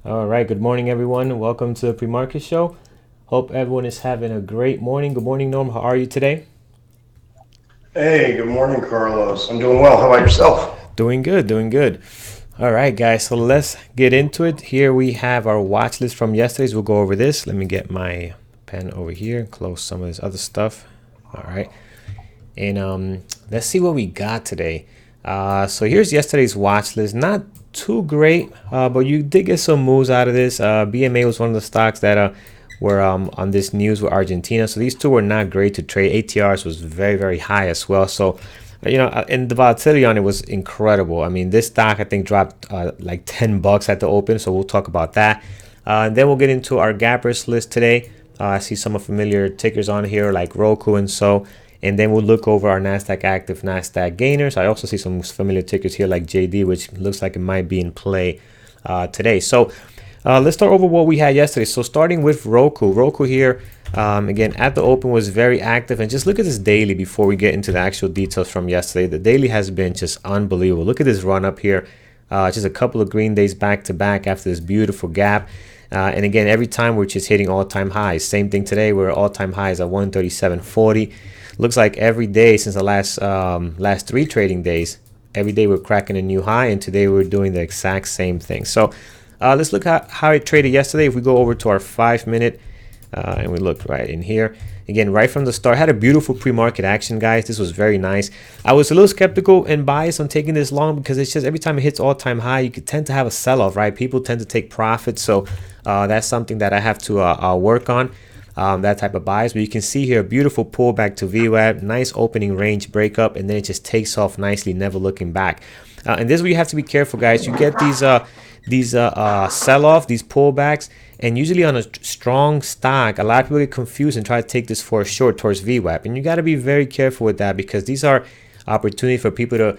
All right, good morning, everyone. Welcome to the pre-market show. Hope everyone is having a great morning. Good morning, Norm. How are you today? Hey, good morning, Carlos. I'm doing well. How about yourself? Doing good, doing good. All right, guys, so let's get into it. Here we have our watch list from yesterday's. We'll go over this. Let me get my pen over here and close some of this other stuff. All right, and let's see what we got today. So here's yesterday's watch list. Not too great, but you did get some moves out of this. BMA was one of the stocks that were on this news with Argentina. So these two were not great to trade. ATRs was very, very high as well. So, and the volatility on it was incredible. I mean, this stock, I think, dropped like $10 at the open. So we'll talk about that. And then we'll get into our gappers list today. I see some familiar tickers on here like Roku and so. And then we'll look over our NASDAQ active, NASDAQ gainers. I also see some familiar tickers here like JD, which looks like it might be in play today. So let's start over what we had yesterday. So starting with Roku. Roku here, again, at the open was very active. And just look at this daily before we get into the actual details from yesterday. The daily has been just unbelievable. Look at this run up here. Just a couple of green days back to back after this beautiful gap. And again, every time we're just hitting all-time highs. Same thing today. We're all-time highs at 137.40. Looks like every day since the last three trading days, every day we're cracking a new high, and today we're doing the exact same thing. So let's look at how it traded yesterday. If we go over to our 5-minute and we look right in here, again, right from the start, had a beautiful pre-market action, guys. This was very nice. I was a little skeptical and biased on taking this long because it's just every time it hits all-time high, you could tend to have a sell-off, right? People tend to take profits, so that's something that I have to work on. That type of bias, but you can see here a beautiful pullback to VWAP, nice opening range breakup, and then it just takes off nicely, never looking back. And this is where you have to be careful, guys. You get these sell-off, these pullbacks, and usually on a strong stock, a lot of people get confused and try to take this for a short towards VWAP, and you got to be very careful with that because these are opportunity for people to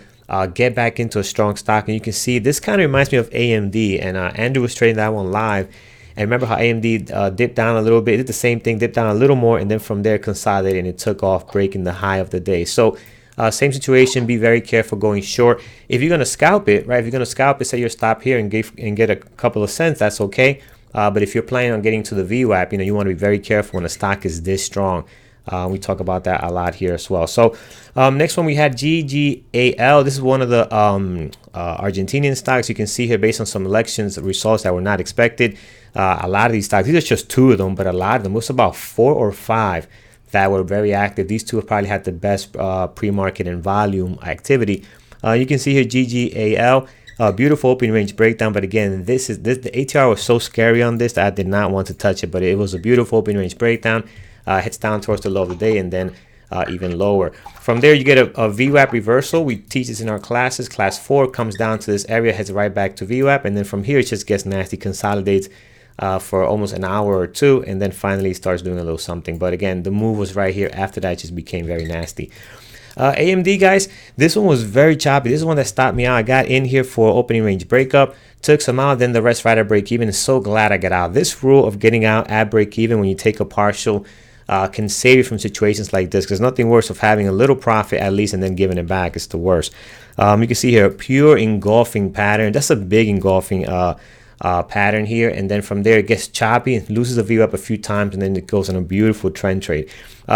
get back into a strong stock. And you can see this kind of reminds me of AMD, and Andrew was trading that one live. And remember how AMD dipped down a little bit, it did the same thing, dipped down a little more, and then from there consolidated and it took off, breaking the high of the day. So same situation, be very careful going short. If you're going to scalp it, right, if you're going to scalp it, say your stop here and get a couple of cents, that's okay. But if you're planning on getting to the VWAP, you want to be very careful when a stock is this strong. We talk about that a lot here as well. So next one we had GGAL. This is one of the Argentinian stocks. You can see here based on some elections results that were not expected. A lot of these stocks, these are just two of them, but a lot of them, it was about 4 or 5 that were very active. These two have probably had the best pre-market and volume activity. You can see here GGAL. Beautiful open range breakdown, but again, the ATR was so scary on this that I did not want to touch it, but it was a beautiful open range breakdown. Hits down towards the low of the day and then even lower. From there, you get a VWAP reversal. We teach this in our classes. Class 4 comes down to this area, heads right back to VWAP, and then from here, it just gets nasty, consolidates for almost an hour or two, and then finally starts doing a little something. But again, the move was right here. After that, it just became very nasty. AMD, guys, this one was very choppy. This is one that stopped me out. I got in here for opening range breakup, took some out, then the rest right at break even. So glad I got out. This rule of getting out at break even when you take a partial can save you from situations like this, because nothing worse of having a little profit at least and then giving it back is the worst. You can see here pure engulfing pattern. That's a big engulfing pattern here, and then from there it gets choppy and loses the view up a few times, and then it goes on a beautiful trend trade.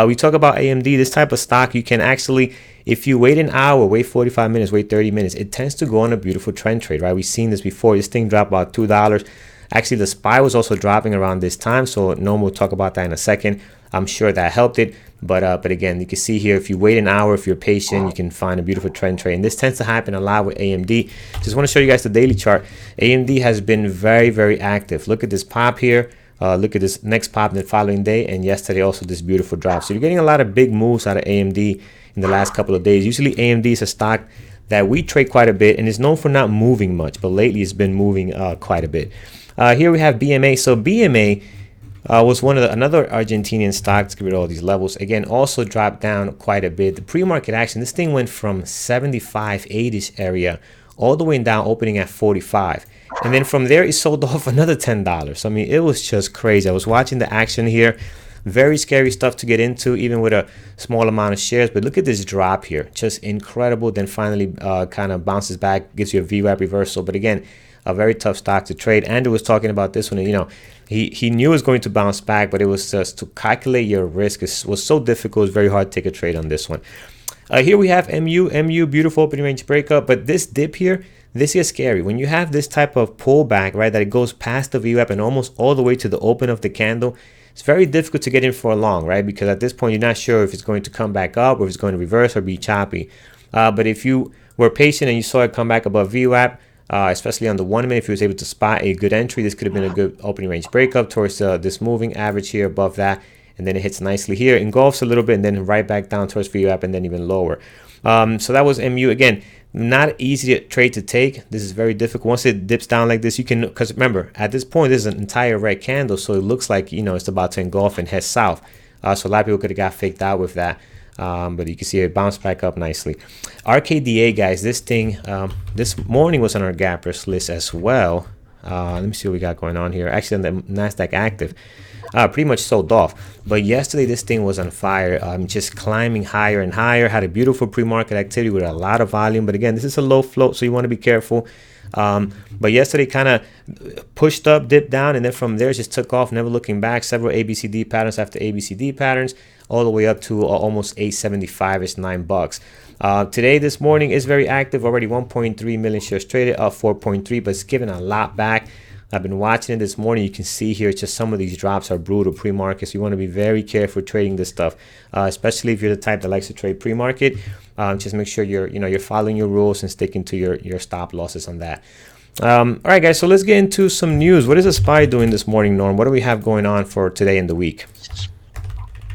We talk about AMD, this type of stock. You can actually, if you wait an hour, wait 45 minutes, wait 30 minutes, it tends to go on a beautiful trend trade, right? We've seen this before. This thing dropped about $2. Actually, the SPY was also dropping around this time, so Norm will talk about that in a second. I'm sure that helped it, but again, you can see here, if you wait an hour, if you're patient, you can find a beautiful trend trade, and this tends to happen a lot with AMD. Just want to show you guys the daily chart. AMD has been very, very active. Look at this pop here. Look at this next pop the following day, and yesterday also this beautiful drop. So you're getting a lot of big moves out of AMD in the last couple of days. Usually AMD is a stock that we trade quite a bit and is known for not moving much, but lately it's been moving quite a bit. Here we have BMA. So BMA was another Argentinian stock. Let's get rid of all these levels. Again, also dropped down quite a bit. The pre-market action, this thing went from 75, 80-ish area all the way down, opening at 45. And then from there, it sold off another $10. I mean, it was just crazy. I was watching the action here. Very scary stuff to get into, even with a small amount of shares. But look at this drop here. Just incredible. Then finally kind of bounces back, gives you a VWAP reversal. But again, a very tough stock to trade. Andrew was talking about this one. He knew it was going to bounce back, but it was just to calculate your risk was so difficult. It's very hard to take a trade on this one. Here we have MU, beautiful opening range breakup, but this dip here, this is scary. When you have this type of pullback, right, that it goes past the VWAP and almost all the way to the open of the candle, it's very difficult to get in for a long, right? Because at this point, you're not sure if it's going to come back up or if it's going to reverse or be choppy. But if you were patient and you saw it come back above VWAP, especially on the 1 minute, if you was able to spot a good entry, this could have been a good opening range breakup towards this moving average here above that. And then it hits nicely here, engulfs a little bit, and then right back down towards VWAP, and then even lower. So that was MU. Again, not easy trade to take. This is very difficult. Once it dips down like this, you can, because remember, at this point, this is an entire red candle, so it looks like, it's about to engulf and head south. So a lot of people could have got faked out with that. But you can see it bounced back up nicely. RKDA, guys, this thing, this morning was on our gappers list as well. Let me see what we got going on here. Actually, on the NASDAQ active. Pretty much sold off, but yesterday this thing was on fire, just climbing higher and higher. Had a beautiful pre-market activity with a lot of volume, but again, this is a low float, so you want to be careful. But yesterday kind of pushed up, dipped down, and then from there just took off, never looking back. Several ABCD patterns after ABCD patterns, all the way up to almost 875. It's $9. Today, this morning is very active, already 1.3 million shares traded, up 4.3, but it's given a lot back. I've been watching it this morning. You can see here just some of these drops are brutal pre-market. So you want to be very careful trading this stuff, especially if you're the type that likes to trade pre-market. Just make sure you're following your rules and sticking to your stop losses on that. All right, guys. So let's get into some news. What is the SPY doing this morning, Norm? What do we have going on for today and the week?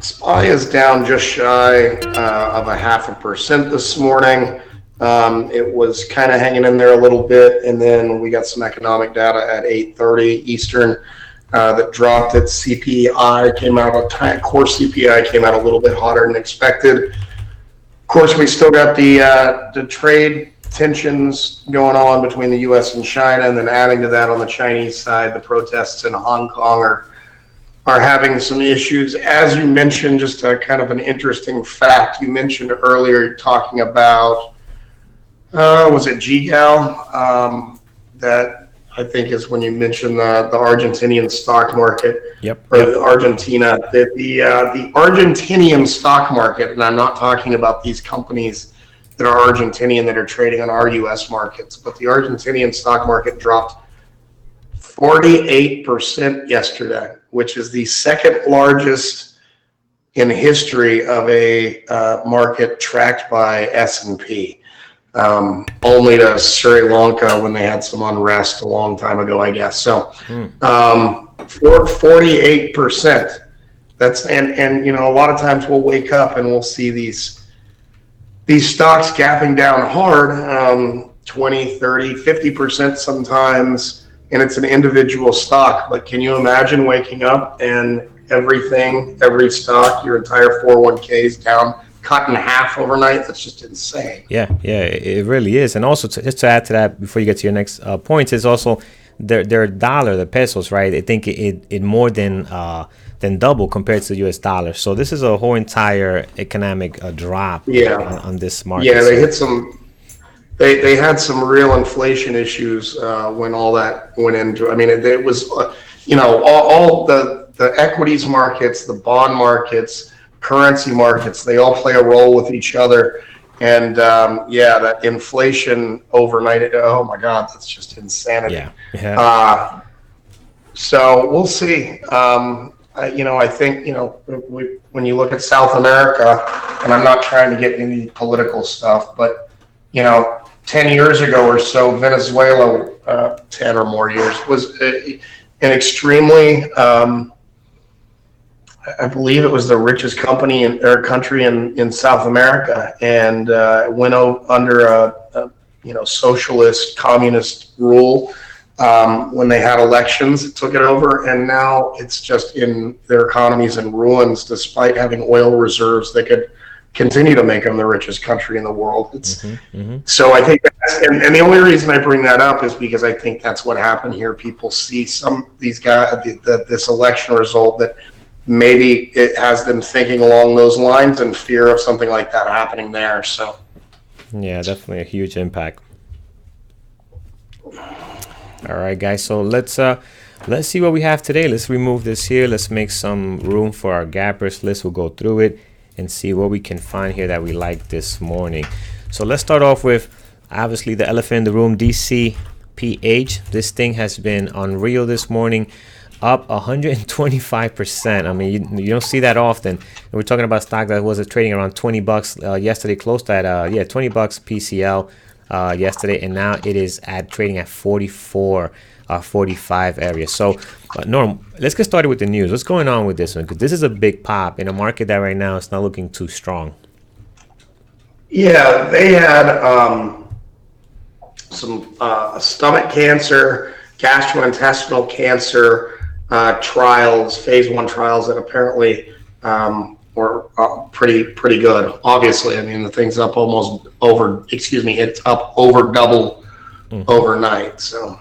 SPY is down just shy of 0.5% this morning. It was kind of hanging in there a little bit, and then we got some economic data at 8:30 Eastern that dropped. Its CPI came out core CPI came out a little bit hotter than expected. Of course, we still got the trade tensions going on between the U.S. and China, and then adding to that on the Chinese side, the protests in Hong Kong are having some issues. As you mentioned, just a kind of an interesting fact you mentioned earlier, talking about was it GGAL? That I think is when you mentioned the Argentinian stock market. Yep. Or Argentina. The Argentinian stock market, and I'm not talking about these companies that are Argentinian that are trading on our U.S. markets, but the Argentinian stock market dropped 48% yesterday, which is the second largest in history of a market tracked by S&P. Only to Sri Lanka when they had some unrest a long time ago, I guess. So, 48%. That's and a lot of times we'll wake up and we'll see these stocks gapping down hard, 20, 30, 50% sometimes, and it's an individual stock. But can you imagine waking up and every stock, your entire 401k is down, cut in half overnight? That's just insane. Yeah, it really is. And also, just to add to that, before you get to your next point, is also their dollar, the pesos, right? I think it more than double compared to the U.S. dollar. So this is a whole entire economic drop on this market. Yeah, they hit some. They had some real inflation issues when all that went into. I mean, it was all the equities markets, the bond markets, currency markets, they all play a role with each other. And that inflation overnight, oh my God, that's just insanity. Yeah. So we'll see. I think, when you look at South America, and I'm not trying to get into political stuff, but, 10 years ago or so, Venezuela, 10 or more years, was an extremely, I believe it was the richest country in South America, and went under a socialist communist rule. When they had elections, it took it over, and now it's just in their economies in ruins, despite having oil reserves that could continue to make them the richest country in the world. So I think and the only reason I bring that up is because I think that's what happened here. People see these guys, this election result, that maybe it has them thinking along those lines and fear of something like that happening there. So yeah, definitely a huge impact. All right, guys. So let's see what we have today. Let's remove this here. Let's make some room for our gappers list. We'll go through it and see what we can find here that we like this morning. So let's start off with obviously the elephant in the room, DCPH. This thing has been unreal this morning, up 125%. I mean, you don't see that often. And we're talking about stock that was trading around 20 bucks yesterday, closed at 20 bucks PCL yesterday, and now it is at trading at 44 45 area. So Norm, let's get started with the news. What's going on with this one? Because this is a big pop in a market that right now is not looking too strong. Yeah, they had some stomach cancer, gastrointestinal cancer trials, phase 1 trials that apparently were pretty good. Obviously, I mean, the thing's up it's up over double overnight. So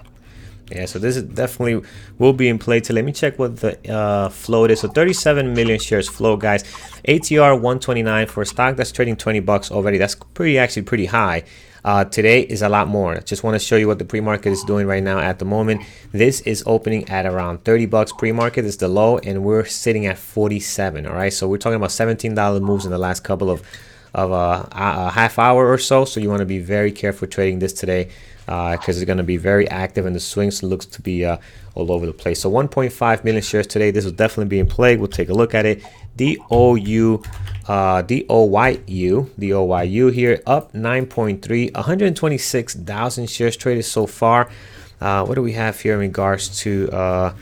yeah, so this is definitely will be in play. Let me check what the float is. So 37 million shares float, guys. ATR 129 for a stock that's trading 20 bucks already. That's actually pretty high. Today is a lot more. Just want to show you what the pre-market is doing right now at the moment. This is opening at around 30 bucks pre-market is the low, and we're sitting at 47. All right, so we're talking about $17 moves in the last couple of a half hour or so. So you want to be very careful trading this today, because it's going to be very active, and the swings looks to be all over the place. So 1.5 million shares today. This will definitely be in play. We'll take a look at it. DOYU here up 9.3, 126,000 shares traded so far. What do we have here in regards to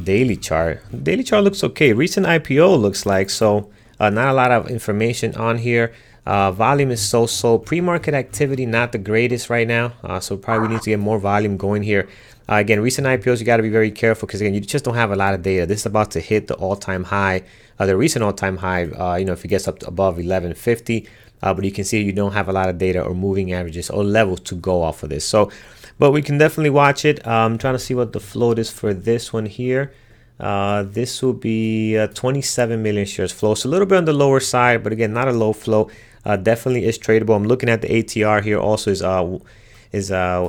daily chart? Daily chart looks okay. Recent IPO looks like so. Not a lot of information on here. Volume is so. Pre-market activity not the greatest right now, so probably need to get more volume going here. Again, recent IPOs, you got to be very careful because again, you just don't have a lot of data. This is about to hit the all-time high, the recent all-time high. If it gets up to above 1150, but you can see you don't have a lot of data or moving averages or levels to go off of this. So, but we can definitely watch it. I'm trying to see what the float is for this one here. This will be 27 million shares flow, so a little bit on the lower side, but again, not a low flow. Definitely is tradable. I'm looking at the ATR here. Also is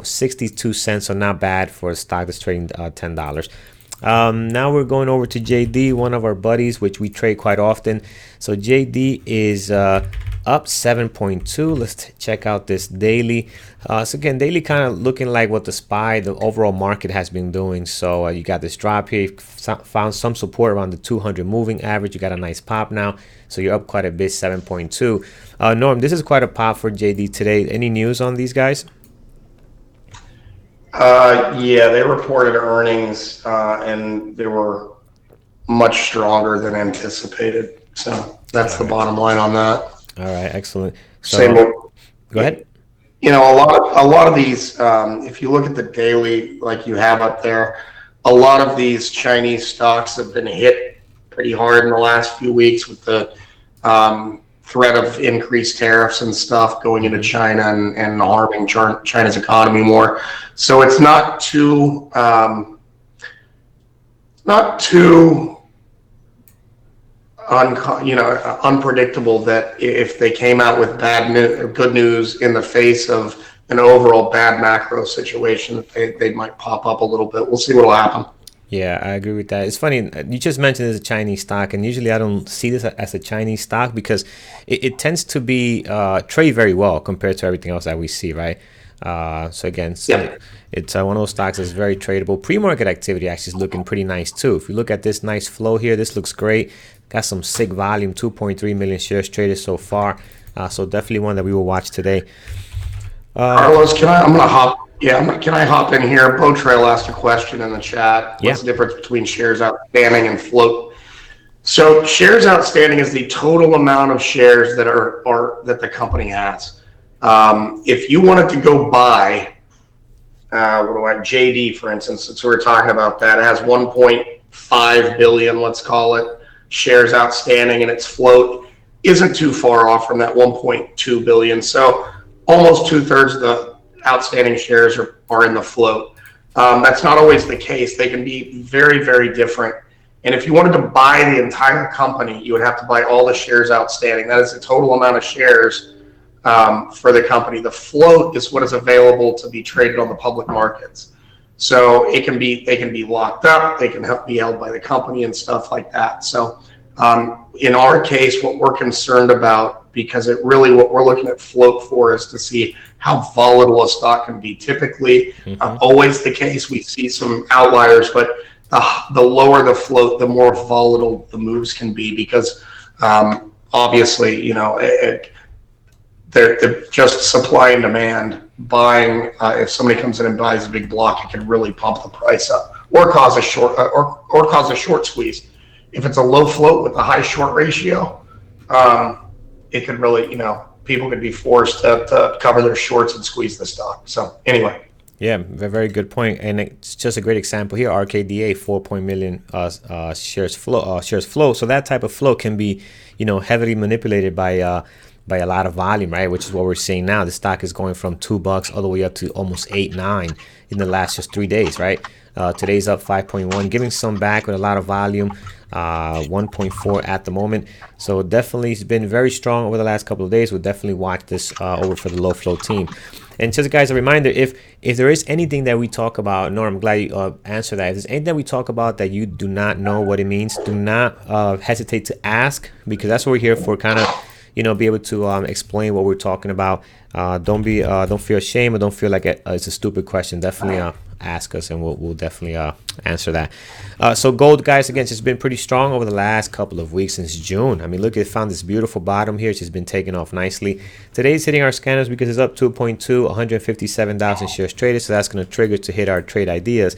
62 cents, so not bad for a stock that's trading $10. Now we're going over to JD, one of our buddies, which we trade quite often. So JD is up 7.2. Let's check out this daily. So again, daily kind of looking like what the overall market has been doing. So you got this drop here, found some support around the 200 moving average. You got a nice pop now, so you're up quite a bit, 7.2. Norm, this is quite a pop for JD today. Any news on these guys? Yeah, they reported earnings and they were much stronger than anticipated. So that's the bottom line on that. All right, excellent. So, go ahead. A lot of these, if you look at the daily, like you have up there, a lot of these Chinese stocks have been hit pretty hard in the last few weeks with the threat of increased tariffs and stuff going into China and harming China's economy more. So it's not too unpredictable that if they came out with good news in the face of an overall bad macro situation, that they might pop up a little bit. We'll see what will happen. Yeah, I agree with that. It's funny, you just mentioned it's a Chinese stock, and usually I don't see this as a Chinese stock because it tends to be trade very well compared to everything else that we see, right? So again, it's one of those stocks that's very tradable. Pre-market activity actually is looking pretty nice too. If you look at this nice flow here, this looks great. Got some sick volume, 2.3 million shares traded so far. So definitely one that we will watch today. Carlos, can I hop in here? Bow Trail asked a question in the chat. What's the difference between shares outstanding and float? So shares outstanding is the total amount of shares that that the company has. If you wanted to go buy, JD, for instance, since we're talking about that, it has 1.5 billion, let's call it, shares outstanding, and its float isn't too far off from that 1.2 billion. So almost 2/3 of the outstanding shares are in the float. That's not always the case. They can be very, very different. And if you wanted to buy the entire company, you would have to buy all the shares outstanding. That is the total amount of shares for the company. The float is what is available to be traded on the public markets. So they can be locked up, they can be held by the company and stuff like that. So in our case, what we're concerned about, because what we're looking at float for is to see how volatile a stock can be. Typically, always the case, we see some outliers, but the lower the float, the more volatile the moves can be, because obviously, they're just supply and demand. Buying, if somebody comes in and buys a big block, it can really pump the price up or cause a short squeeze. If it's a low float with a high short ratio, it could really, people could be forced to cover their shorts and squeeze the stock. So anyway. Yeah, very good point, and it's just a great example here. RKDA 4 million shares flow. So that type of flow can be, heavily manipulated by a lot of volume, right? Which is what we're seeing now. The stock is going from $2 all the way up to almost 8-9 in the last just 3 days, right? Today's up 5.1, giving some back with a lot of volume. 1.4 at the moment. So definitely it's been very strong over the last couple of days. We'll definitely watch this over for the low flow team. And just guys, a reminder, if there is anything that we talk about, Norm, I'm glad you answered that. If there's anything that we talk about that you do not know what it means, do not hesitate to ask, because that's what we're here for, kind of be able to explain what we're talking about. Don't feel ashamed, or don't feel like it's a stupid question. Definitely ask us, and we'll definitely answer that. So gold, guys, again, it's just been pretty strong over the last couple of weeks since June. I mean, look, it found this beautiful bottom here. It's just been taking off nicely. Today's hitting our scanners because it's up 2.2, 157,000 shares traded. So that's going to trigger to hit our trade ideas.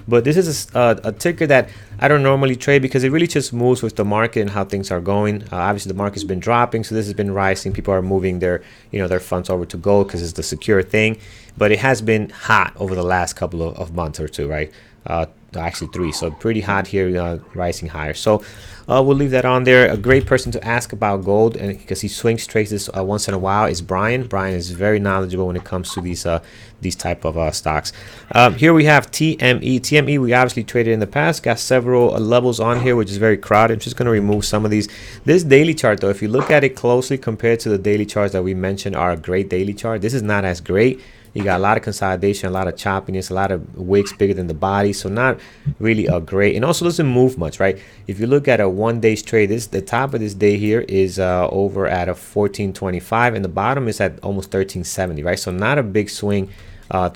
But this is a ticker that I don't normally trade, because it really just moves with the market and how things are going. Obviously, the market's been dropping, so this has been rising. People are moving their funds over to gold because it's the secure thing. But it has been hot over the last couple of months or two, right? Actually 3. So pretty hot here, rising higher. So we'll leave that on there. A great person to ask about gold, and because he swings trades this once in a while, is Brian. Brian is very knowledgeable when it comes to these type of stocks. Here we have TME. TME we obviously traded in the past. Got several levels on here, which is very crowded. I'm just going to remove some of these. This daily chart, though, if you look at it closely compared to the daily charts that we mentioned are a great daily chart, this is not as great. You got a lot of consolidation, a lot of choppiness, a lot of wicks bigger than the body, so not really a great. And also doesn't move much, right? If you look at a 1 day trade, the top of this day here is over at a 1425, and the bottom is at almost 1370, right? So not a big swing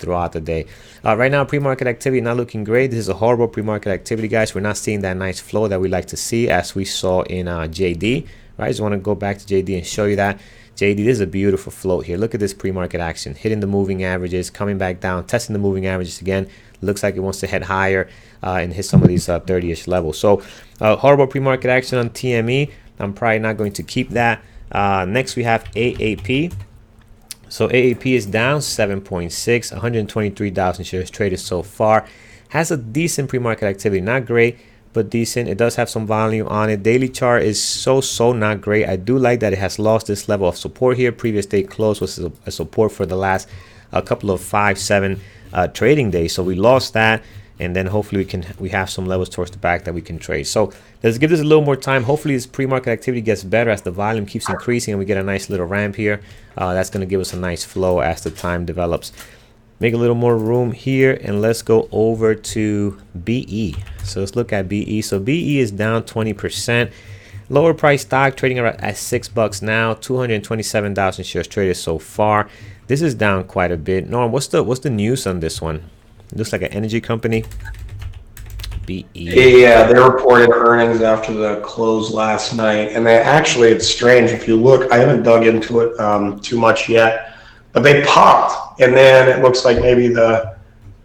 throughout the day. Right now, pre-market activity not looking great. This is a horrible pre-market activity, guys. We're not seeing that nice flow that we like to see, as we saw in JD, right? I just want to go back to JD and show you that. JD, this is a beautiful float here. Look at this pre-market action, hitting the moving averages, coming back down, testing the moving averages again. Looks like it wants to head higher and hit some of these 30-ish levels. So horrible pre-market action on TME. I'm probably not going to keep that. Next, we have AAP. So AAP is down 7.6, 123,000 shares traded so far. Has a decent pre-market activity, not great, but decent. It does have some volume on it. Daily chart is so not great. I do like that it has lost this level of support here. Previous day close was a support for the last couple of 5-7 trading days. So we lost that, and then hopefully we have some levels towards the back that we can trade. So let's give this a little more time. Hopefully this pre-market activity gets better as the volume keeps increasing and we get a nice little ramp here. That's going to give us a nice flow as the time develops. Make a little more room here, and let's go over to BE. So let's look at BE. So BE is down 20%. Lower price stock, trading around at $6 now. 227,000 shares traded so far. This is down quite a bit. Norm, what's the news on this one? It looks like an energy company. BE. Yeah, they reported earnings after the close last night, and it's strange. If you look, I haven't dug into it too much yet. But they popped, and then it looks like maybe there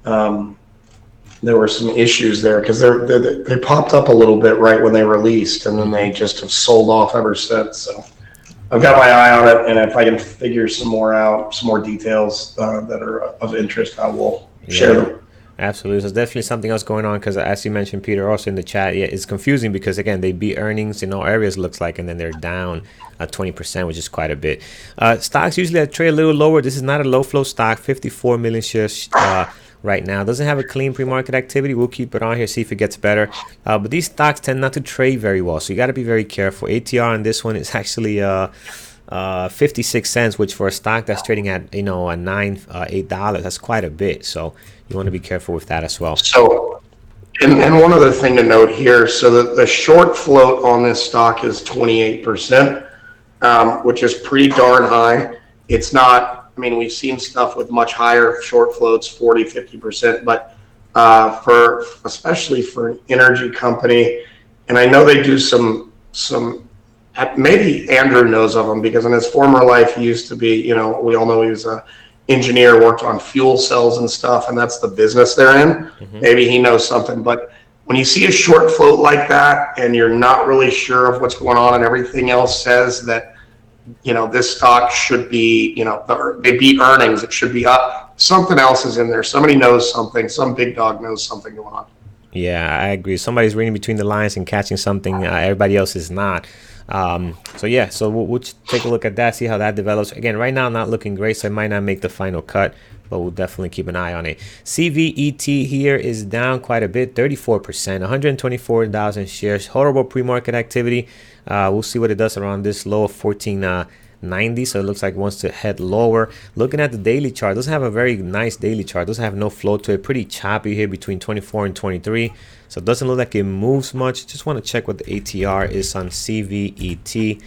were some issues there, because they popped up a little bit right when they released, and then they just have sold off ever since. So I've got my eye on it, and if I can figure some more details that are of interest, I will share them. Absolutely. There's definitely something else going on, because as you mentioned, Peter, also in the chat, yeah, it's confusing because, again, they beat earnings in all areas, looks like, and then they're down 20%, which is quite a bit. Stocks usually trade a little lower. This is not a low flow stock, 54 million shares right now. Doesn't have a clean pre-market activity. We'll keep it on here, see if it gets better. But these stocks tend not to trade very well, so you got to be very careful. ATR on this one is actually 56 cents, which for a stock that's trading at, you know, a $8, that's quite a bit. So you want to be careful with that as well. So, and one other thing to note here, so the short float on this stock is 28%, which is pretty darn high. It's not, I mean, we've seen stuff with much higher short floats, 40, 50%, but especially for an energy company, and I know they do some, maybe Andrew knows of them, because in his former life he used to be, you know, we all know he was a engineer, worked on fuel cells and stuff, and that's the business they're in. Maybe he knows something. But when you see a short float like that and you're not really sure of what's going on, and everything else says that, you know, this stock should be, you know, they beat earnings, it should be up, something else is in there. Somebody knows something, some big dog knows something going on. Yeah, I agree. Somebody's reading between the lines and catching something everybody else is not. So yeah, so we'll take a look at that, see how that develops. Again, right now not looking great, so it might not make the final cut, but we'll definitely keep an eye on it. CVET here is down quite a bit, 34%, 124,000 shares. Horrible pre-market activity. We'll see what it does around this low of 1490. So it looks like it wants to head lower. Looking at the daily chart, doesn't have a very nice daily chart, doesn't have no flow to it, pretty choppy here between 24 and 23. So it doesn't look like it moves much. Just want to check what the ATR is on CVET.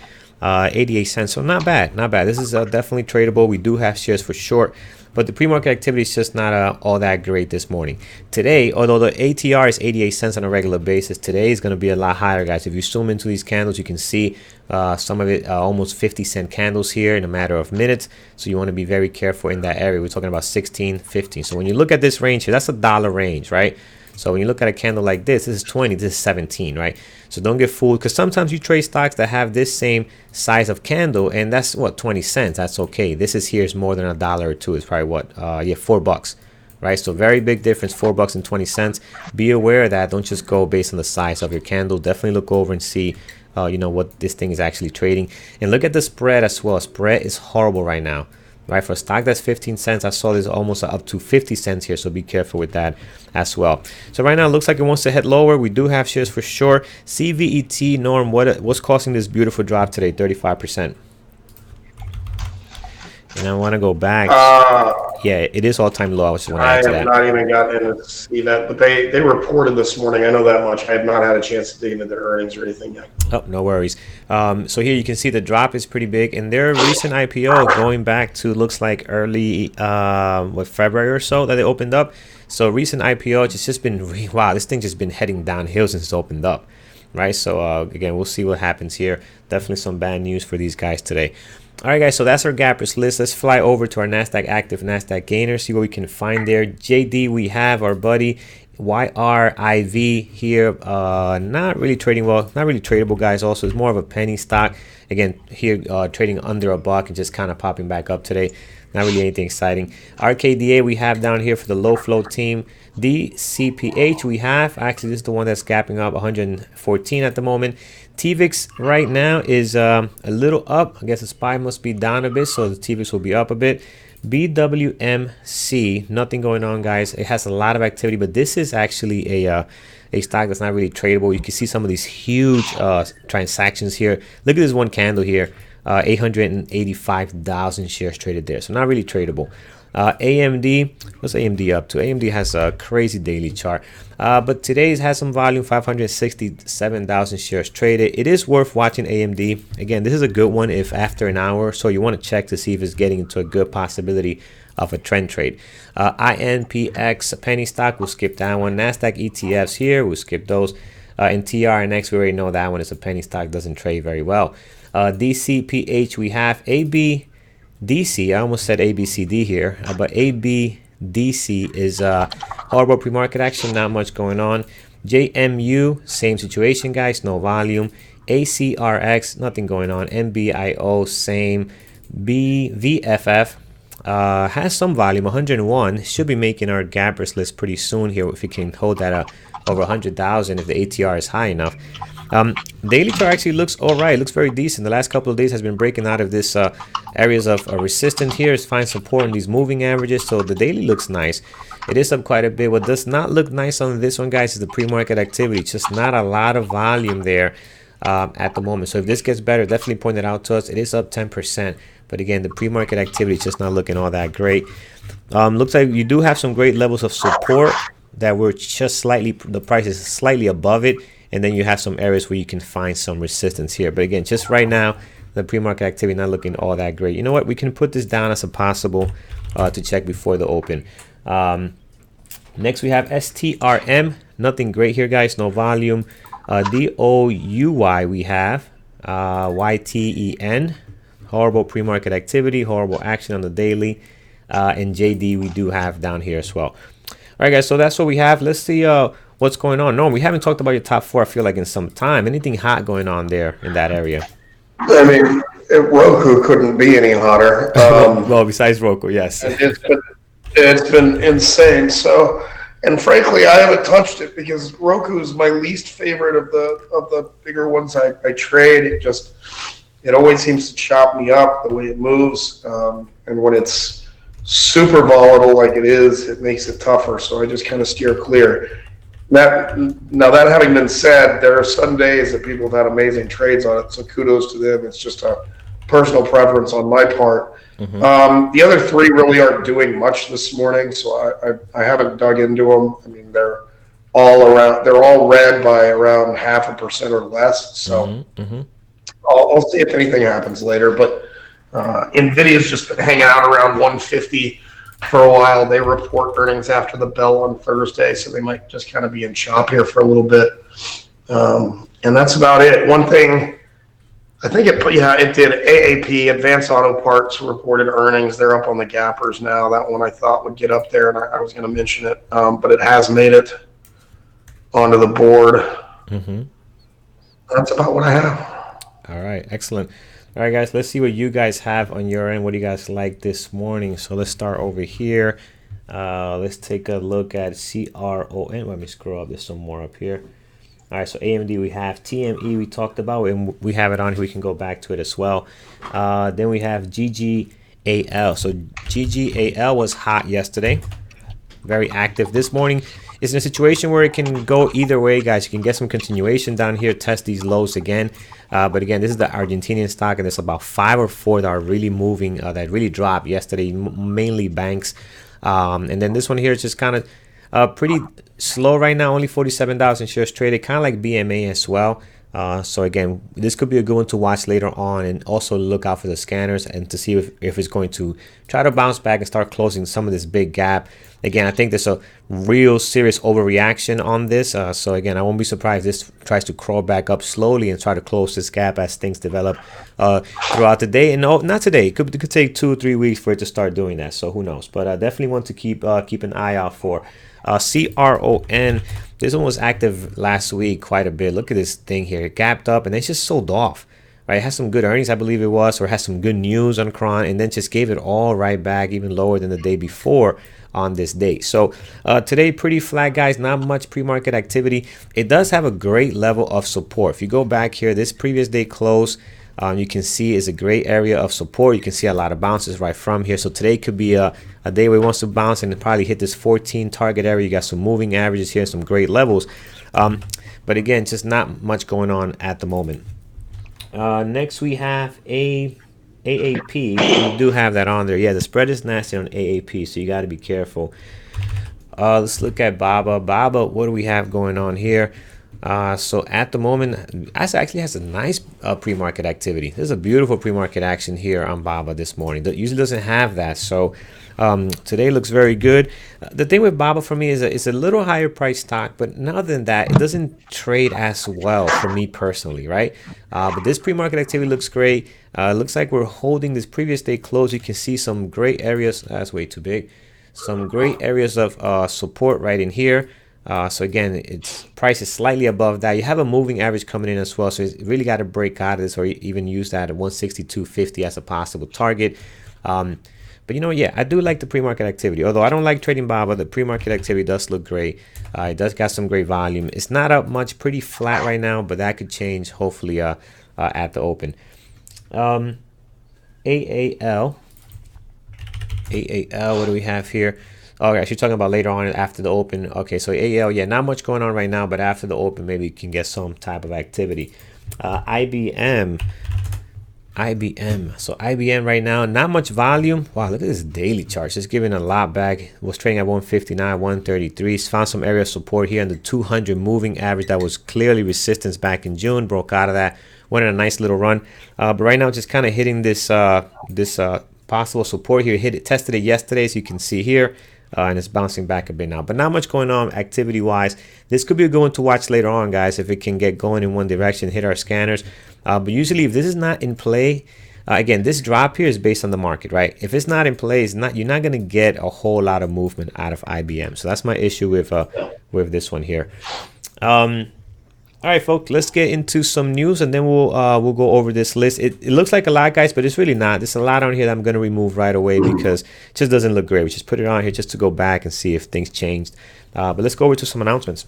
88 cents. So not bad, not bad. This is definitely tradable. We do have shares for short, but the pre-market activity is just not all that great this morning. Today, although the ATR is 88 cents on a regular basis, today is going to be a lot higher, guys. If you zoom into these candles, you can see some of it almost 50-cent candles here in a matter of minutes. So you want to be very careful in that area. We're talking about 16, 15. So when you look at this range here, that's a dollar range, right? So when you look at a candle like this is 20, this is 17, right? So don't get fooled, because sometimes you trade stocks that have this same size of candle, and that's what, 20 cents. That's okay. This is here is more than a dollar or two. It's probably what, $4, right? So very big difference, $4 and 20 cents. Be aware of that. Don't just go based on the size of your candle. Definitely look over and see, you know, what this thing is actually trading. And look at the spread as well. Spread is horrible right now. Right, for a stock that's 15 cents, I saw this almost up to 50 cents here, so be careful with that as well. So right now it looks like it wants to head lower. We do have shares for sure. CVET, Norm, what's causing this beautiful drop today? 35%. And I want to go back. Yeah, it is all-time low. I just want to add to that. I have not even gotten in to see that, but they reported this morning. I know that much. I have not had a chance to dig into their earnings or anything yet. Oh, no worries. So here you can see the drop is pretty big, and their recent IPO going back to looks like early February or so that they opened up. So recent IPO, it's just been wow, this thing just been heading downhill since it's opened up, right? So again, we'll see what happens here. Definitely some bad news for these guys today. All right, guys, so that's our gappers list. Let's fly over to our NASDAQ active, NASDAQ gainer, see what we can find there. JD, we have our buddy YRIV here. Not really trading well, not really tradable, guys. Also, it's more of a penny stock. Again, here trading under $1 and just kind of popping back up today. Not really anything exciting. RKDA we have down here for the low float team. DCPH we have, actually this is the one that's gapping up 114 at the moment. TVIX right now is a little up. I guess the SPY must be down a bit, so the TVIX will be up a bit. BWMC, nothing going on, guys. It has a lot of activity, but this is actually a stock that's not really tradable. You can see some of these huge transactions here. Look at this one candle here. 885,000 shares traded there, so not really tradable. AMD, what's AMD up to? AMD has a crazy daily chart, but today's has some volume, 567,000 shares traded. It is worth watching AMD. Again, this is a good one if after an hour or so you want to check to see if it's getting into a good possibility of a trend trade. INPX, penny stock, we'll skip that one. NASDAQ ETFs here, we'll skip those. And TRNX, we already know that one is a penny stock, doesn't trade very well. DCPH, we have ABDC. I almost said ABCD here, but ABDC is horrible pre-market action, not much going on. JMU, same situation, guys, no volume. ACRX, nothing going on. MBIO, same. BVFF has some volume, 101. Should be making our gappers list pretty soon here if we can hold that up over 100,000 if the ATR is high enough. Daily chart actually looks all right, looks very decent. The last couple of days has been breaking out of this areas of resistance here. Is find support in these moving averages, so the daily looks nice. It is up quite a bit. What does not look nice on this one, guys, is the pre-market activity. Just not a lot of volume there. at the moment. So if this gets better, definitely point it out to us. It is up 10%, but again, the pre-market activity is just not looking all that great. Looks like you do have some great levels of support that were just slightly, the price is slightly above it, and then you have some areas where you can find some resistance here. But again, just right now, the pre-market activity not looking all that great. You know what? We can put this down as a possible to check before the open. Next, we have STRM. Nothing great here, guys. No volume. DOUY we have. YTEN. Horrible pre-market activity. Horrible action on the daily. And JD we do have down here as well. All right, guys. So that's what we have. Let's see what's going on. No, we haven't talked about your top four, I feel like, in some time. Anything hot going on there in that area? I mean, Roku couldn't be any hotter. Well, besides Roku, yes. It's been insane. So, and frankly, I haven't touched it because Roku is my least favorite of the bigger ones I trade. It always seems to chop me up the way it moves, and when it's super volatile like it is, it makes it tougher. So I just kind of steer clear. That having been said, there are some days that people have had amazing trades on it, so kudos to them. It's just a personal preference on my part. The other three really aren't doing much this morning, so I haven't dug into them. I mean, they're all red by around 0.5% or less. So I'll see if anything happens later. But Nvidia's just been hanging out around 150 for a while. They report earnings after the bell on Thursday, so they might just kind of be in chop here for a little bit. And that's about it. One thing, I think it did. AAP, Advanced Auto Parts, reported earnings. They're up on the gappers now. That one I thought would get up there, and I was going to mention it, but it has made it onto the board. That's about what I have. All right, excellent. All right, guys, let's see what you guys have on your end. What do you guys like this morning? So let's start over here. Let's take a look at CRON. Let me scroll up. There's some more up here. All right, so AMD, we have TME we talked about, and we have it on here. We can go back to it as well. Then we have GGAL. So GGAL was hot yesterday. Very active this morning. It's in a situation where it can go either way, guys. You can get some continuation down here, test these lows again. But again, this is the Argentinian stock, and there's about 5 or 4 that are really moving, that really dropped yesterday, mainly banks. And then this one here is just kind of pretty slow right now, only 47,000 shares traded, kind of like BMA as well. So again, this could be a good one to watch later on, and also look out for the scanners and to see if it's going to try to bounce back and start closing some of this big gap. Again, I think there's a real serious overreaction on this. So again, I won't be surprised if this tries to crawl back up slowly and try to close this gap as things develop throughout the day. And no, not today. It could take 2 or 3 weeks for it to start doing that. So who knows? But I definitely want to keep an eye out for CRON. This one was active last week quite a bit. Look at this thing here. It gapped up and it's just sold off. Right, it has some good earnings, I believe it was, or has some good news on Cron, and then just gave it all right back, even lower than the day before on this day. So today, pretty flat, guys. Not much pre-market activity. It does have a great level of support. If you go back here, this previous day close, you can see is a great area of support. You can see a lot of bounces right from here. So today could be a day where it wants to bounce and probably hit this 14 target area. You got some moving averages here, some great levels. But again, just not much going on at the moment. Next we have AAP. We do have that on there. Yeah, the spread is nasty on AAP, so you got to be careful. Let's look at BABA. BABA, what do we have going on here? So at the moment, it actually has a nice pre-market activity. There's a beautiful pre-market action here on BABA this morning. That usually doesn't have that. So today looks very good. The thing with BABA for me is it's a little higher price stock, but other than that, it doesn't trade as well for me personally, right? But this pre-market activity looks great. Looks like we're holding this previous day close. You can see some great areas. That's way too big. Some great areas of support right in here. So again, its price is slightly above that. You have a moving average coming in as well, so it's really got to break out of this, or even use that at 162.50 as a possible target. But you know, yeah, I do like the pre-market activity. Although I don't like trading BABA, the pre-market activity does look great. It does got some great volume. It's not up much, pretty flat right now, but that could change hopefully at the open. AAL, what do we have here? Oh, okay, she's talking about later on after the open. Okay, so AAL, yeah, not much going on right now, but after the open, maybe you can get some type of activity. IBM. So IBM right now, not much volume. Wow, look at this daily chart. It's giving a lot back. Was trading at 159, 133. It's found some area of support here in the 200 moving average that was clearly resistance back in June. Broke out of that. Went on a nice little run. But right now, just kind of hitting this possible support here. Tested it yesterday, as you can see here. And it's bouncing back a bit now, but not much going on activity wise. This could be a good one to watch later on, guys, if it can get going in one direction, hit our scanners. But usually if this is not in play, again, this drop here is based on the market, right? If it's not in play, you're not going to get a whole lot of movement out of IBM. So that's my issue with this one here. All right, folks, let's get into some news, and then we'll go over this list. It looks like a lot, guys, but it's really not. There's a lot on here that I'm going to remove right away because it just doesn't look great. We just put it on here just to go back and see if things changed. But let's go over to some announcements.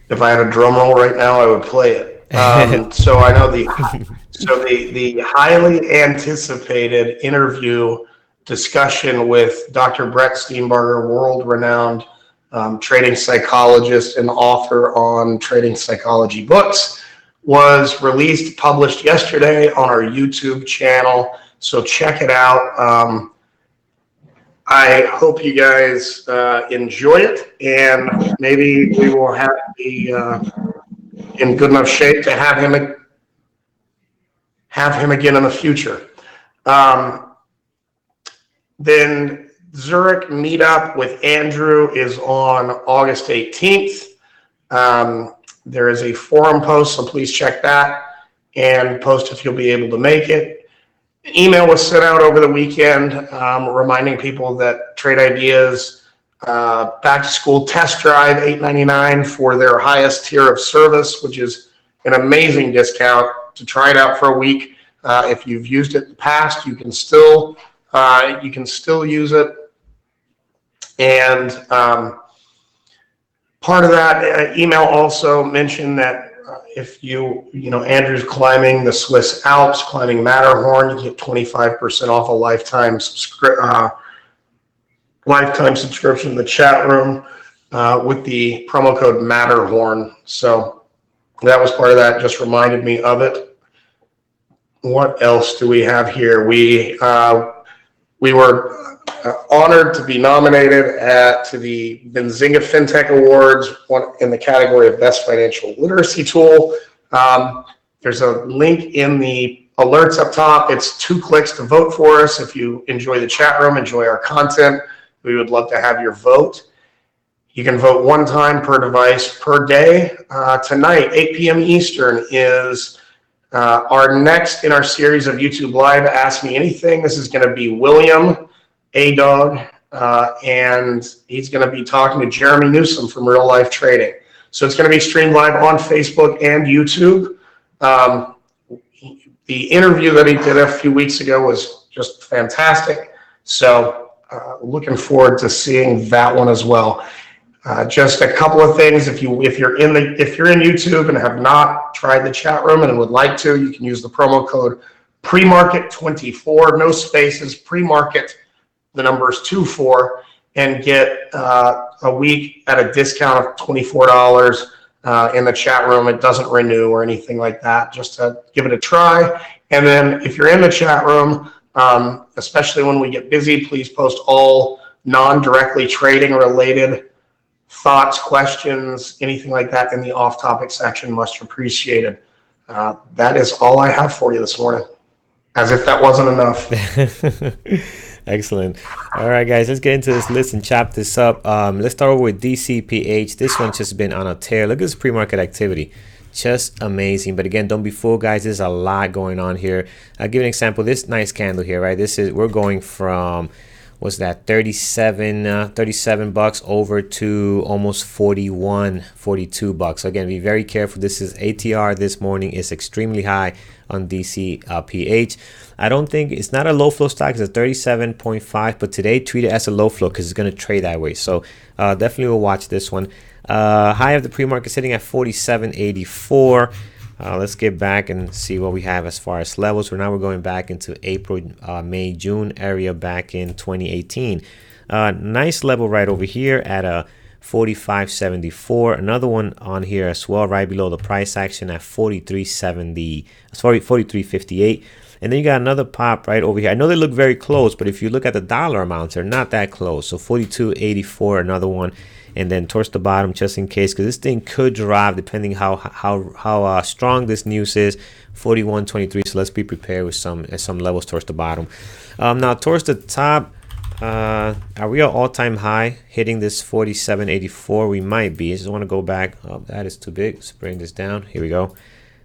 If I had a drum roll right now, I would play it. So I know the highly anticipated interview discussion with Dr. Brett Steenbarger, world-renowned trading psychologist and author on trading psychology books, was published yesterday on our YouTube channel. So check it out. I hope you guys enjoy it, and then we will be in good enough shape to have him again in the future. Then Zurich meetup with Andrew is on August 18th. There is a forum post, so please check that and post if you'll be able to make it. An email was sent out over the weekend reminding people that Trade Ideas back to school test drive $8.99 for their highest tier of service, which is an amazing discount to try it out for a week. If you've used it in the past, you can still use it. And part of that email also mentioned that if Andrew's climbing the Swiss Alps, climbing Matterhorn, you get 25% off a lifetime subscription in the chat room with the promo code Matterhorn. So that was part of that. Just reminded me of it. What else do we have here? We were honored to be nominated to the Benzinga FinTech Awards in the category of Best Financial Literacy Tool. There's a link in the alerts up top. It's 2 clicks to vote for us. If you enjoy the chat room, enjoy our content, we would love to have your vote. You can vote 1 time per device per day. Tonight, 8 p.m. Eastern, is our next in our series of YouTube Live Ask Me Anything. This is going to be William A-Dog, and he's going to be talking to Jeremy Newsom from Real Life Trading. So it's going to be streamed live on Facebook and YouTube. The interview that he did a few weeks ago was just fantastic. So looking forward to seeing that one as well. Just a couple of things. If you're in YouTube and have not tried the chat room and would like to, you can use the promo code PREMARKET24, no spaces, PREMARKET, the number is 24, and get a week at a discount of $24 in the chat room. It doesn't renew or anything like that, just to give it a try. And then if you're in the chat room, especially when we get busy, please post all non-directly trading related thoughts, questions, anything like that in the off-topic section. Much appreciated. That is all I have for you this morning, as if that wasn't enough. Excellent. All right, guys, let's get into this list and chop this up. Let's start over with DCPH. This one's just been on a tear. Look at this pre-market activity. Just amazing. But again, don't be fooled, guys. There's a lot going on here. I'll give an example. This nice candle here, right? We're going from, what's that, 37 bucks over to almost 42 bucks. So again, be very careful. This is ATR this morning is extremely high on DCPH. I don't think it's not a low flow stock. It's a 37.5, but today treat it as a low flow because it's going to trade that way. So definitely we'll watch this one. High of the pre-market sitting at 47.84. Let's get back and see what we have as far as levels. So now we're going back into April, May, June area back in 2018. Nice level right over here at a 45.74. Another one on here as well, right below the price action at 43.70. Sorry, 43.58. And then you got another pop right over here. I know they look very close, but if you look at the dollar amounts, they're not that close. So 42.84, another one. And then towards the bottom, just in case, because this thing could drop depending how strong this news is, 41.23. So let's be prepared with some levels towards the bottom. Now towards the top, are we at all-time high hitting this 47.84? We might be. I just want to go back. Oh, that is too big. Let's bring this down. Here we go.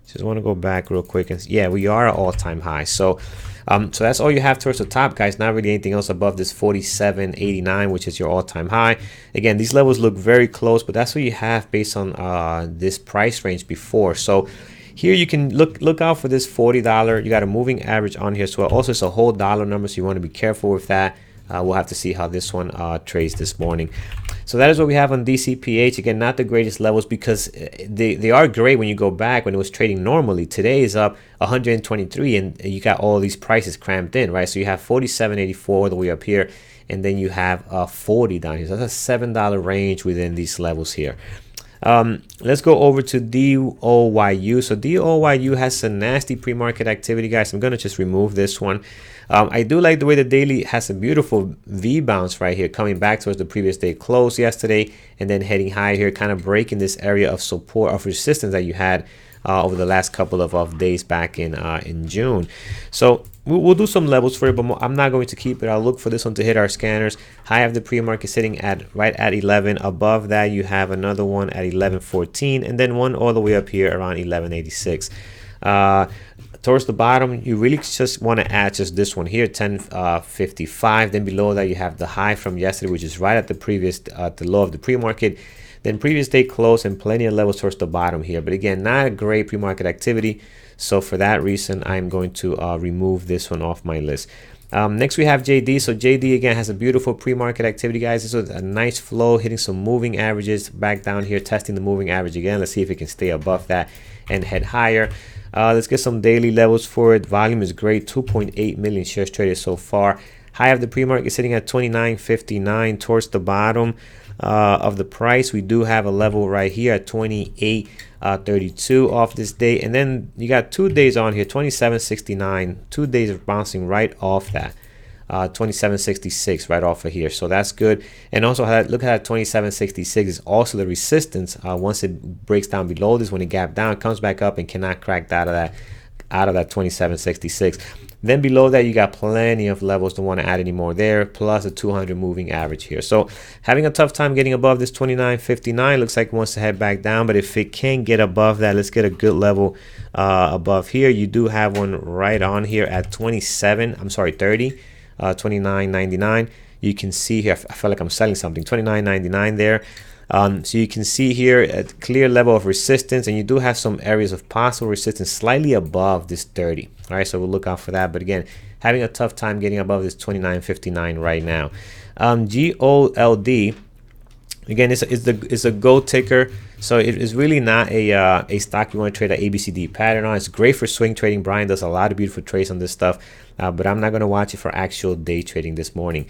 Just want to go back real quick and yeah, we are at all-time high. So so that's all you have towards the top, guys. Not really anything else above this 47.89, which is your all-time high. Again, these levels look very close, but that's what you have based on this price range before. So here you can look out for this $40. You got a moving average on here, so also it's a whole dollar number, so you want to be careful with that. We'll have to see how this one trades this morning. So that is what we have on DCPH. Again, not the greatest levels because they are great when you go back when it was trading normally. Today is up 123 and you got all these prices cramped in, right? So you have 47.84 all the way up here, and then you have 40 down here. So that's a $7 range within these levels here. Let's go over to DOYU. So DOYU has some nasty pre-market activity, guys. I'm going to just remove this one. I do like the way the daily has a beautiful V bounce right here, coming back towards the previous day close yesterday and then heading higher here, kind of breaking this area of support, of resistance that you had over the last couple of days back in June. So we'll do some levels for it, but I'm not going to keep it. I'll look for this one to hit our scanners. High of the pre-market sitting at right at 11. Above that, you have another one at 11.14, and then one all the way up here around 11.86. Towards the bottom, you really just want to add just this one here, 10.55. Then below that, you have the high from yesterday, which is right at the previous the low of the pre-market. Then previous day close and plenty of levels towards the bottom here. But again, not a great pre-market activity. So for that reason, I'm going to remove this one off my list. Next, we have JD. So JD, again, has a beautiful pre-market activity, guys. This was a nice flow, hitting some moving averages back down here, testing the moving average again. Let's see if it can stay above that and head higher. Let's get some daily levels for it. Volume is great, 2.8 million shares traded so far. High of the pre-market sitting at 29.59. Towards the bottom of the price, we do have a level right here at 28.32 off this day, and then you got 2 days on here, 27.69. 2 days of bouncing right off that. 27.66 right off of here, so that's good. And also look at that 27.66 is also the resistance. Once it breaks down below this, when it gap down, it comes back up and cannot crack out of that 27.66. Then below that, you got plenty of levels to want to add any more there, plus a 200 moving average here. So having a tough time getting above this 29.59. Looks like it wants to head back down, but if it can get above that, let's get a good level above here. You do have one right on here at 30, 29.99. You can see here, I feel like I'm selling something, 29.99 there. So you can see here a clear level of resistance, and you do have some areas of possible resistance slightly above this 30. All right, so we'll look out for that. But again, having a tough time getting above this 29.59 right now. GOLD, again, it's a gold ticker, so it is really not a stock you want to trade an ABCD pattern on. It's great for swing trading. Brian does a lot of beautiful trades on this stuff, but I'm not going to watch it for actual day trading this morning.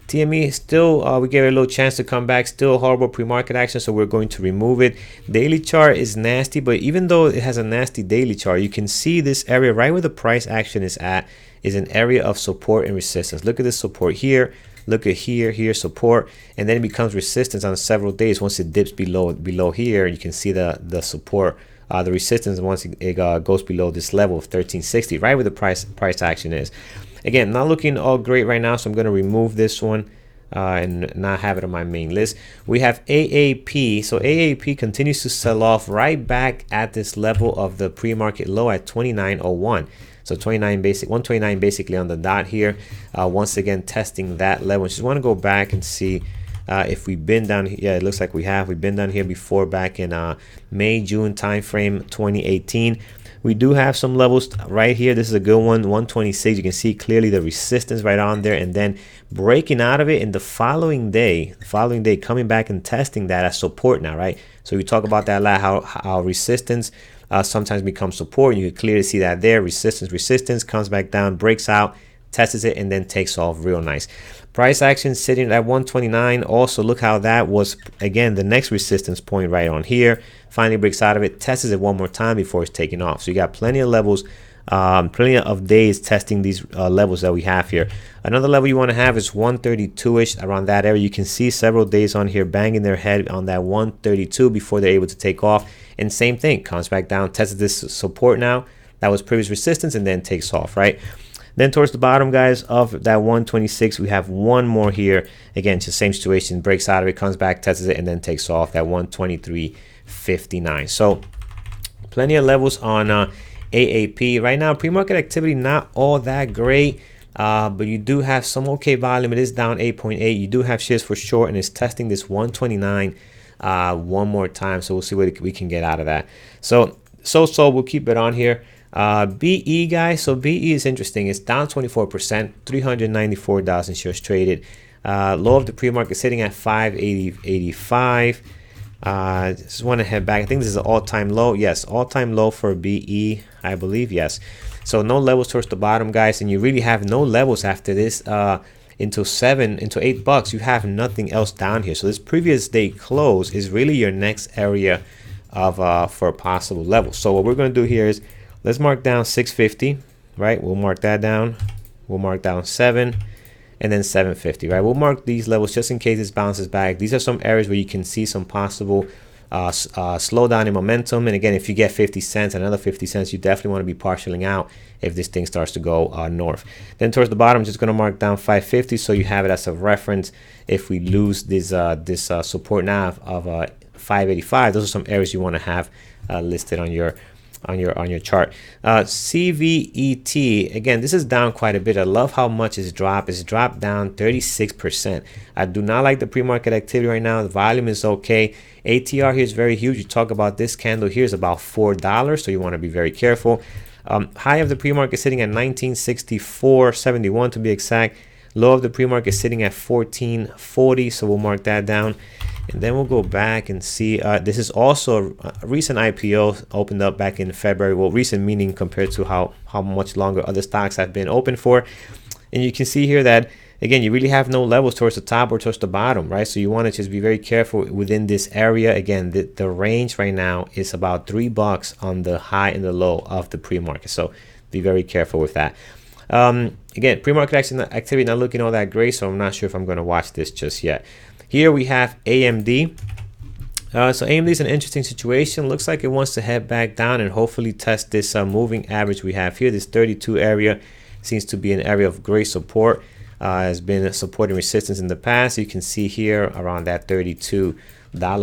TME still, we gave it a little chance to come back. Still horrible pre-market action, so we're going to remove it. Daily chart is nasty, but even though it has a nasty daily chart, you can see this area right where the price action is at is an area of support and resistance. Look at this support here. Look at here support, and then it becomes resistance on several days. Once it dips below here, you can see the support, the resistance once it goes below this level of 1360, right where the price action is. Again, not looking all great right now, so I'm going to remove this one and not have it on my main list. We have AAP. So AAP continues to sell off right back at this level of the pre-market low at 29.01. So 129 basically on the dot here. Once again, testing that level. Just want to go back and see if we've been down here. Yeah, it looks like we have. We've been down here before back in May, June timeframe 2018. We do have some levels right here. This is a good one, 126. You can see clearly the resistance right on there, and then breaking out of it in the following day coming back and testing that as support now, right? So we talk about that a lot, how resistance sometimes becomes support. You can clearly see that there. Resistance comes back down, breaks out, tests it, and then takes off real nice. Price action sitting at 129. Also, look how that was, again, the next resistance point right on here. Finally breaks out of it, tests it one more time before it's taking off. So you got plenty of levels, plenty of days testing these levels that we have here. Another level you want to have is 132-ish, around that area. You can see several days on here banging their head on that 132 before they're able to take off. And same thing, comes back down, tested this support now. That was previous resistance and then takes off, right? Then towards the bottom, guys, of that 126, we have one more here. Again, it's the same situation, breaks out of it, comes back, tests it, and then takes off that 123.59. So plenty of levels on AAP. Right now, pre-market activity not all that great, but you do have some okay volume. It is down 8.8. You do have shares for short, and it's testing this 129 one more time. So we'll see what we can get out of that. So we'll keep it on here. BE, guys, so BE is interesting. It's down 24%, 394,000 shares traded. Low of the pre-market sitting at 580.85. Just want to head back. I think this is an all-time low. Yes, all-time low for BE, I believe. Yes. So no levels towards the bottom, guys, and you really have no levels after this into $8. You have nothing else down here. So this previous day close is really your next area of for a possible level. So what we're going to do here is let's mark down 650, right? We'll mark that down. We'll mark down 7 and then 750, right? We'll mark these levels just in case this bounces back. These are some areas where you can see some possible slowdown in momentum. And again, if you get 50 cents, another 50 cents, you definitely want to be partialing out if this thing starts to go north. Then towards the bottom, I'm just going to mark down 550 so you have it as a reference. If we lose this support nav of 585, those are some areas you want to have listed on your chart. CVET, again, this is down quite a bit. I love how much it's dropped. It's dropped down 36%. I do not like the pre-market activity right now. The volume is okay. ATR here is very huge. You talk about this candle here is about $4, so you want to be very careful. High of the pre-market sitting at 1964.71 to be exact. Low of the pre-market sitting at 1440, so we'll mark that down. And then we'll go back and see, this is also a recent IPO opened up back in February. Well, recent meaning compared to how much longer other stocks have been open for. And you can see here that, again, you really have no levels towards the top or towards the bottom, right? So you want to just be very careful within this area. Again, the range right now is about $3 on the high and the low of the pre-market. So be very careful with that. Again, pre-market activity not looking all that great, so I'm not sure if I'm going to watch this just yet. Here we have AMD. So AMD is an interesting situation. Looks like it wants to head back down and hopefully test this moving average we have here. This 32 area seems to be an area of great support. Has been supporting resistance in the past. You can see here around that $32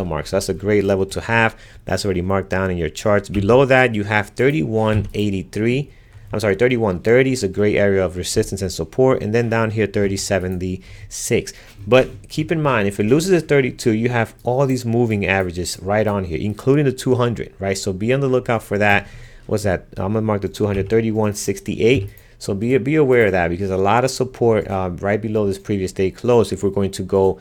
mark. So that's a great level to have. That's already marked down in your charts. Below that, you have 31.83. I'm sorry, 31.30 is a great area of resistance and support, and then down here 30.76. But keep in mind, if it loses at 32, you have all these moving averages right on here, including the 200, right? So be on the lookout for that. What's that? I'm gonna mark the 200, 31.68. So be aware of that, because a lot of support right below this previous day close if we're going to go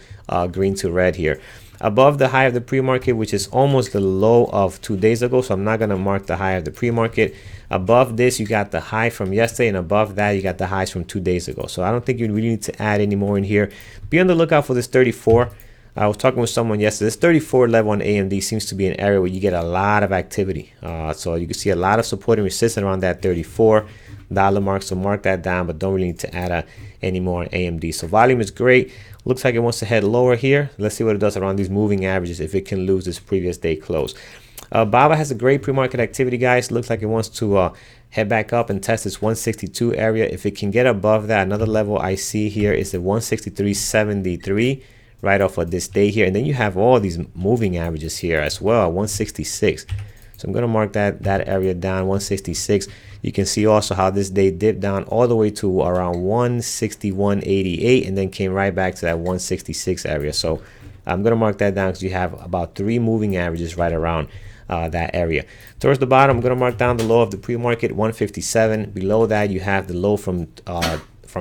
green to red here. Above the high of the pre-market, which is almost the low of 2 days ago, so I'm not going to mark the high of the pre-market. Above this, you got the high from yesterday, and above that, you got the highs from 2 days ago. So I don't think you really need to add any more in here. Be on the lookout for this 34. I was talking with someone yesterday. This 34 level on AMD seems to be an area where you get a lot of activity. So you can see a lot of support and resistance around that $34 mark. So mark that down, but don't really need to add any more on AMD. So volume is great. Looks like it wants to head lower here. Let's see what it does around these moving averages if it can lose this previous day close. BABA has a great pre-market activity, guys. Looks like it wants to head back up and test this 162 area. If it can get above that, another level I see here is the 163.73 right off of this day here. And then you have all these moving averages here as well, 166. So I'm going to mark that area down, 166. You can see also how this day dipped down all the way to around 161.88 and then came right back to that 166 area. So I'm going to mark that down because you have about 3 moving averages right around that area. Towards the bottom, I'm going to mark down the low of the pre-market, 157. Below that, you have the low from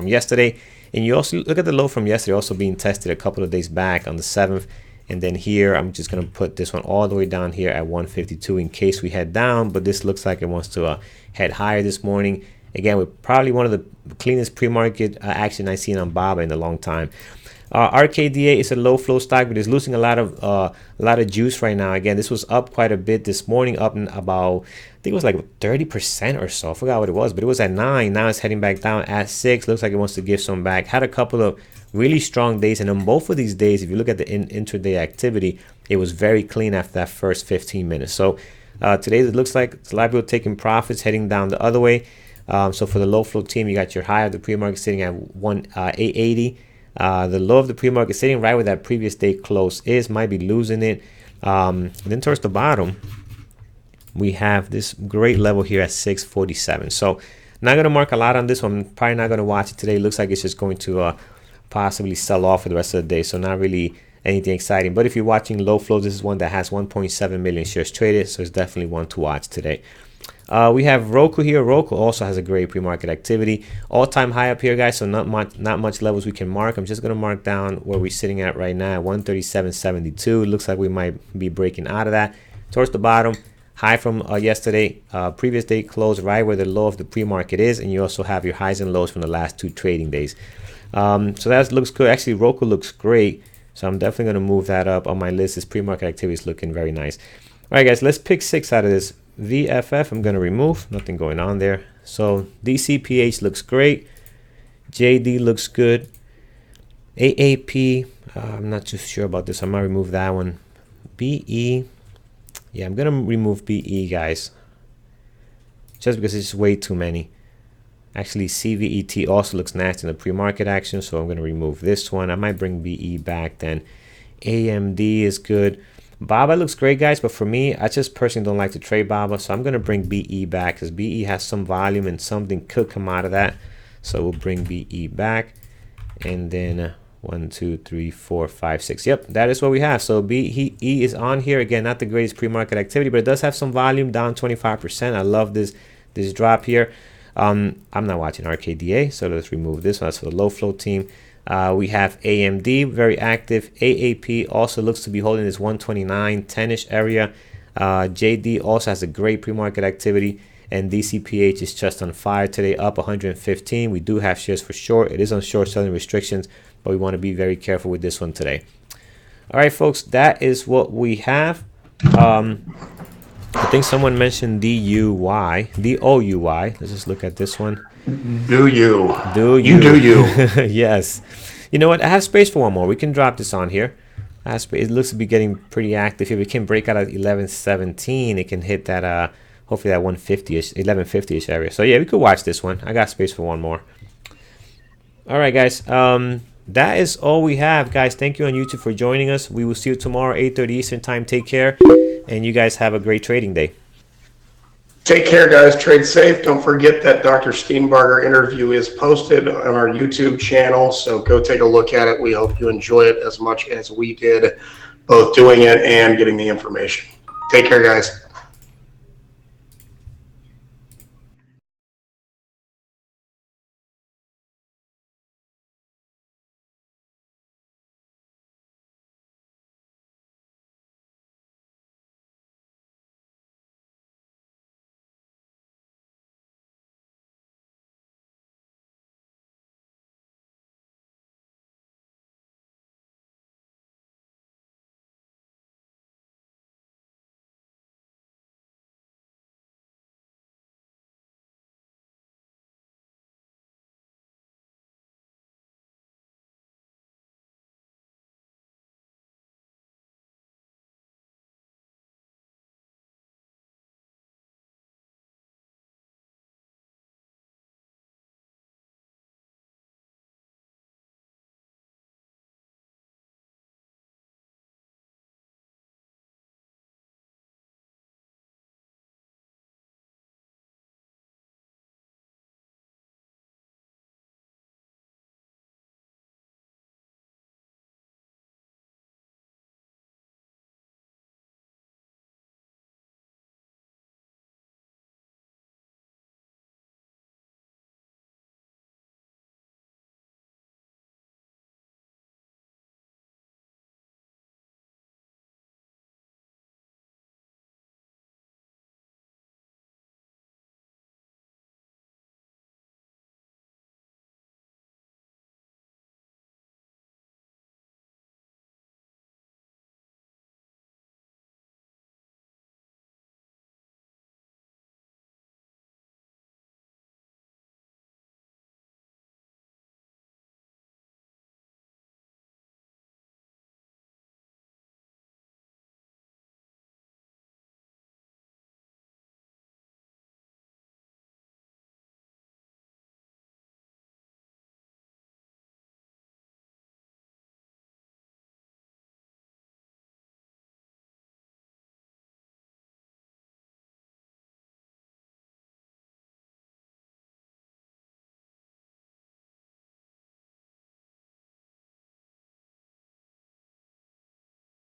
yesterday. And you also look at the low from yesterday also being tested a couple of days back on the 7th. And then here, I'm just going to put this one all the way down here at 152 in case we head down. But this looks like it wants to head higher this morning. Again, we're probably one of the cleanest pre-market action I've seen on BABA in a long time. RKDA is a low flow stock, but it's losing a lot of juice right now. Again, this was up quite a bit this morning, up in about, I think it was like 30% or so. I forgot what it was, but it was at 9. Now it's heading back down at 6. Looks like it wants to give some back. Had a couple of really strong days, and on both of these days, if you look at the intraday activity, it was very clean after that first 15 minutes. So today it looks like a lot of people taking profits, heading down the other way. So for the low flow team, you got your high of the pre-market sitting at 880. The low of the pre-market sitting right where that previous day close is, might be losing it. And then towards the bottom, we have this great level here at 647. So not going to mark a lot on this one. I'm probably not going to watch it today. Looks like it's just going to possibly sell off for the rest of the day. So not really anything exciting. But if you're watching low flows, this is one that has 1.7 million shares traded. So it's definitely one to watch today. We have Roku here. Roku also has a great pre-market activity. All-time high up here, guys. So not much levels we can mark. I'm just going to mark down where we're sitting at right now, 137.72. Looks like we might be breaking out of that. Towards the bottom, high from yesterday, previous day close right where the low of the pre-market is, and you also have your highs and lows from the last 2 trading days. So that looks good. Actually, Roku looks great. So I'm definitely going to move that up on my list. This pre-market activity is looking very nice. All right, guys, let's pick 6 out of this. VFF, I'm going to remove. Nothing going on there. So DCPH looks great. JD looks good. AAP, I'm not too sure about this. I might remove that one. BE, yeah, I'm going to remove BE, guys. Just because it's way too many. Actually, CVET also looks nasty in the pre-market action, so I'm going to remove this one. I might bring BE back then. AMD is good. BABA looks great, guys, but for me, I just personally don't like to trade BABA, so I'm going to bring BE back because BE has some volume and something could come out of that. So we'll bring BE back, and then 1, 2, 3, 4, 5, 6. Yep, that is what we have. So BE is on here. Again, not the greatest pre-market activity, but it does have some volume, down 25%. I love this drop here. I'm not watching RKDA, so let's remove this one. That's for the low flow team. We have AMD, very active. AAP also looks to be holding this 129, 10-ish area. JD also has a great pre-market activity. And DCPH is just on fire today, up 115. We do have shares for short. It is on short selling restrictions, but we want to be very careful with this one today. All right, folks, that is what we have. I think someone mentioned DOUY. Let's just look at this one. Do you? Yes. You know what? I have space for one more. We can drop this on here. It looks to be getting pretty active here. We can break out at 1117. It can hit that, hopefully that 150-ish, 1150-ish area. So yeah, we could watch this one. I got space for one more. All right, guys. That is all we have, guys. Thank you on YouTube for joining us. We will see you tomorrow, 8:30 Eastern time. Take care, and you guys have a great trading day. Take care, guys. Trade safe. Don't forget that Dr. Steenbarger interview is posted on our YouTube channel, so go take a look at it. We hope you enjoy it as much as we did, both doing it and getting the information. Take care, guys.